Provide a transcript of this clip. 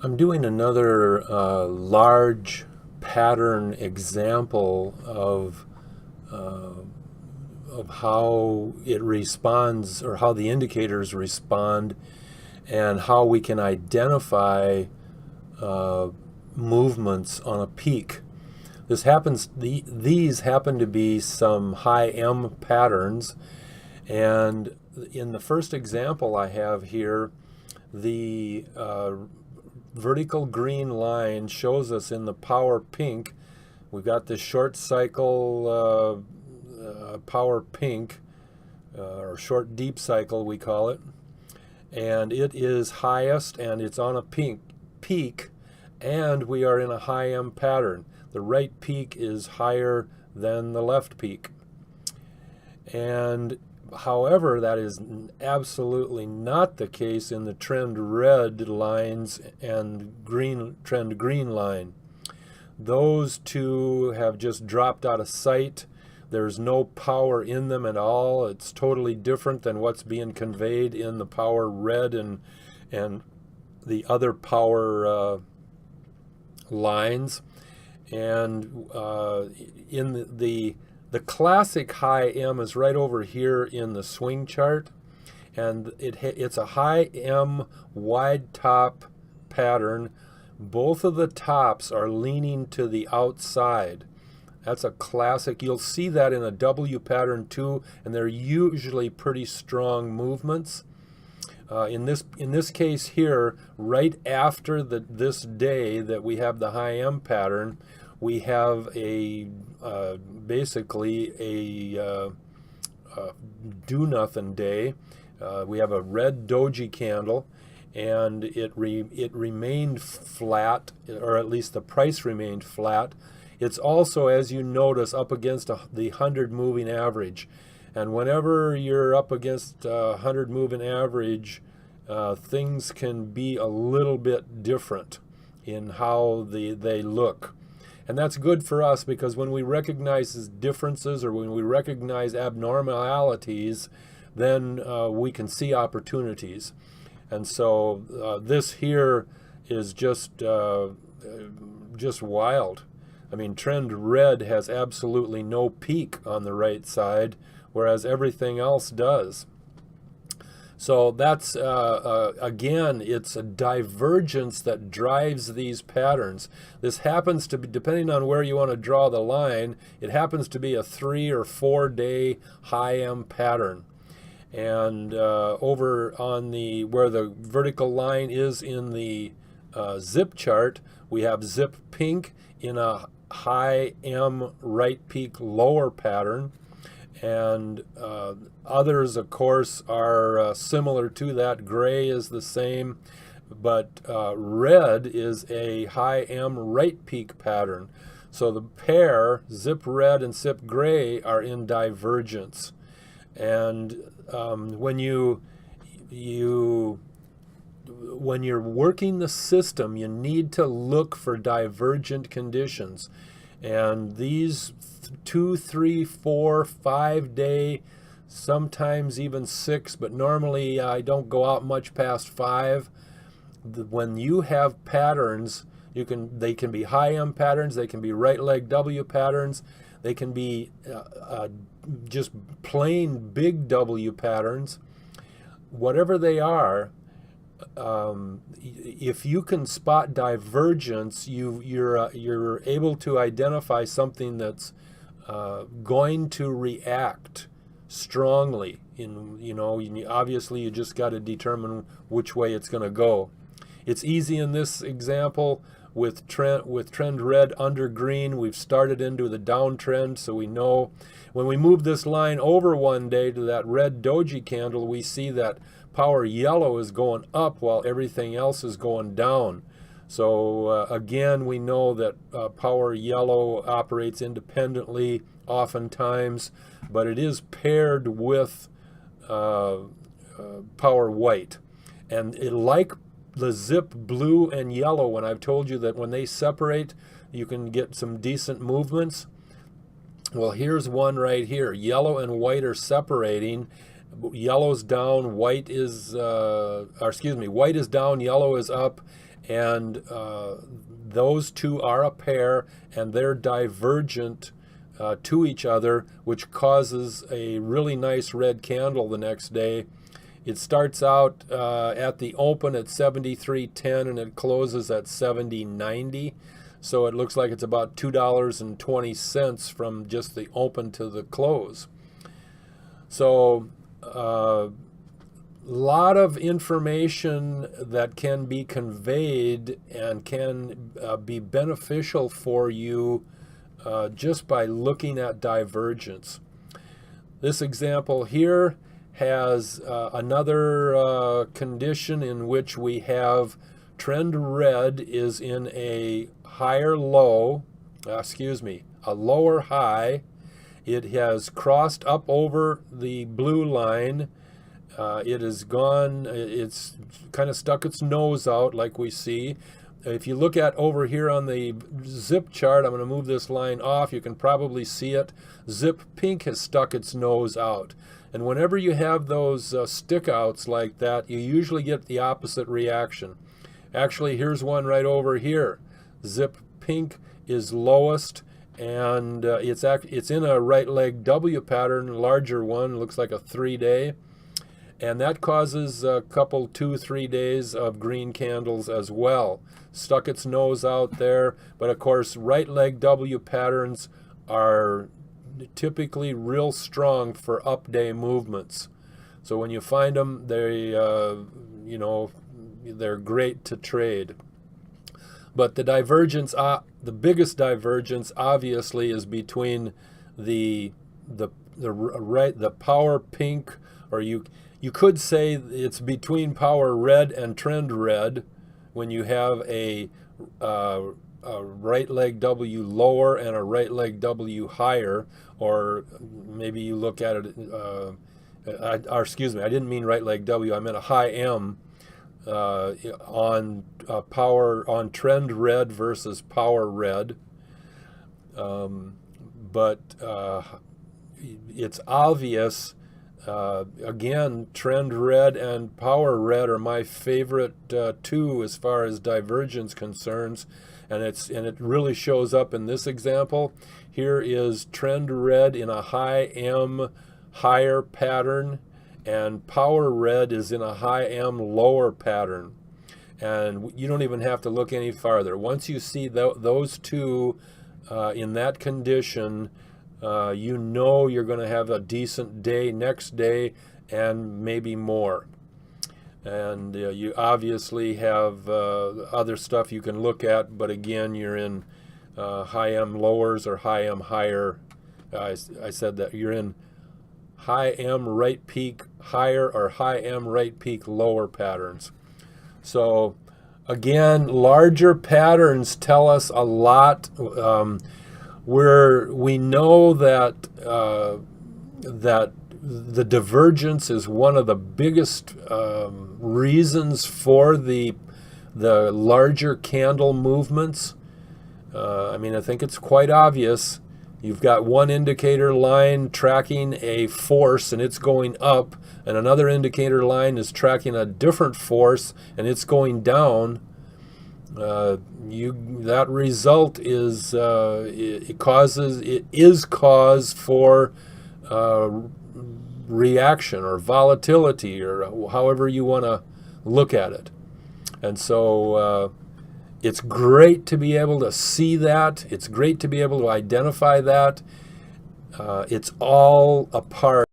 I'm doing another large pattern example uh, of how it responds, or how the indicators respond, and how we can identify uh, movements on a peak. These happen to be some high M patterns, and in the first example I have here, the vertical green line shows us in the power pink. We've got this short cycle power pink, or short deep cycle we call it, and it is highest and it's on a pink peak, and we are in a high M pattern. The right peak is higher than the left peak. And however, that is absolutely not the case in the trend red lines and trend green line. Those two have just dropped out of sight. There's no power in them at all. It's totally different than what's being conveyed in the power red and the other power lines. And in the classic high M is right over here in the swing chart, and it's a high M wide top pattern. Both of the tops are leaning to the outside. That's a classic. You'll see that in a W pattern too, and they're usually pretty strong movements. In this case here, right after this day that we have the high M pattern, we have basically a do nothing day. We have a red doji candle, and it remained flat, or at least the price remained flat. It's also, as you notice, up against the 100 moving average. And whenever you're up against a 100 moving average, things can be a little bit different in how they look. And that's good for us, because when we recognize differences, or when we recognize abnormalities, then we can see opportunities. And so this here is just wild. I mean, trend red has absolutely no peak on the right side, whereas everything else does. So that's, again, it's a divergence that drives these patterns. This happens to be, depending on where you want to draw the line, it happens to be a 3 or 4 day high M pattern. And over on where the vertical line is in the zip chart, we have zip pink in a high M right peak lower pattern. And others, of course, are similar to that. Gray is the same, but red is a high M right peak pattern. So the pair, zip red and zip gray, are in divergence. And when you're working the system, you need to look for divergent conditions. And these 2, 3, 4, 5 day, sometimes even 6, but normally I don't go out much past 5. When you have patterns, they can be high M patterns, they can be right leg W patterns, they can be just plain big W patterns. Whatever they are, if you can spot divergence, you're able to identify something that's going to react strongly. Obviously you just got to determine which way it's going to go. It's easy in this example with trend red under green. We've started into the downtrend, so we know when we move this line over one day to that red doji candle, we see that power yellow is going up while everything else is going down. So again, we know that power yellow operates independently oftentimes, but it is paired with power white. And like the zip blue and yellow, when I've told you that when they separate, you can get some decent movements. Well, here's one right here. Yellow and white are separating, Yellow's down, white is white is down, yellow is up, and those two are a pair, and they're divergent to each other, which causes a really nice red candle the next day. It starts out at the open at 73.10 and it closes at 70.90. So it looks like it's about $2.20 from just the open to the close. So lot of information that can be conveyed and can be beneficial for you just by looking at divergence. This example here has another condition in which we have trend red is in a higher low, a lower high. It has crossed up over the blue line. It has gone, it's kind of stuck its nose out like we see. If you look at over here on the zip chart, I'm going to move this line off. You can probably see it. Zip pink has stuck its nose out. And whenever you have those stick outs like that, you usually get the opposite reaction. Actually, here's one right over here. Zip pink is lowest, and it's in a right leg W pattern, larger one, looks like a 3-day. And that causes a couple, 2-3 days of green candles as well. Stuck its nose out there, but of course right leg W patterns are typically real strong for up day movements. So when you find them, they're great to trade. But the divergence, the biggest divergence obviously is between the power pink, or you could say it's between power red and trend red when you have a right leg W lower and a right leg W higher, or maybe you look at it, I didn't mean right leg W, I meant a high M on power, on trend red versus power red. But it's obvious. Again, trend red and power red are my favorite two as far as divergence concerns, and it really shows up in this example. Here is trend red in a high M higher pattern, and power red is in a high M lower pattern. And you don't even have to look any farther. Once you see those two in that condition, you know you're going to have a decent day next day and maybe more. And you obviously have other stuff you can look at, but again, you're in high M lowers or high M higher. I said that you're in high M right peak higher or high M right peak lower patterns. So again, larger patterns tell us a lot. We know that that the divergence is one of the biggest reasons for the larger candle movements. I think it's quite obvious. You've got one indicator line tracking a force and it's going up, and another indicator line is tracking a different force and it's going down. That result is it is cause for reaction or volatility, or however you want to look at it. And so it's great to be able to see that. It's great to be able to identify that. It's all a part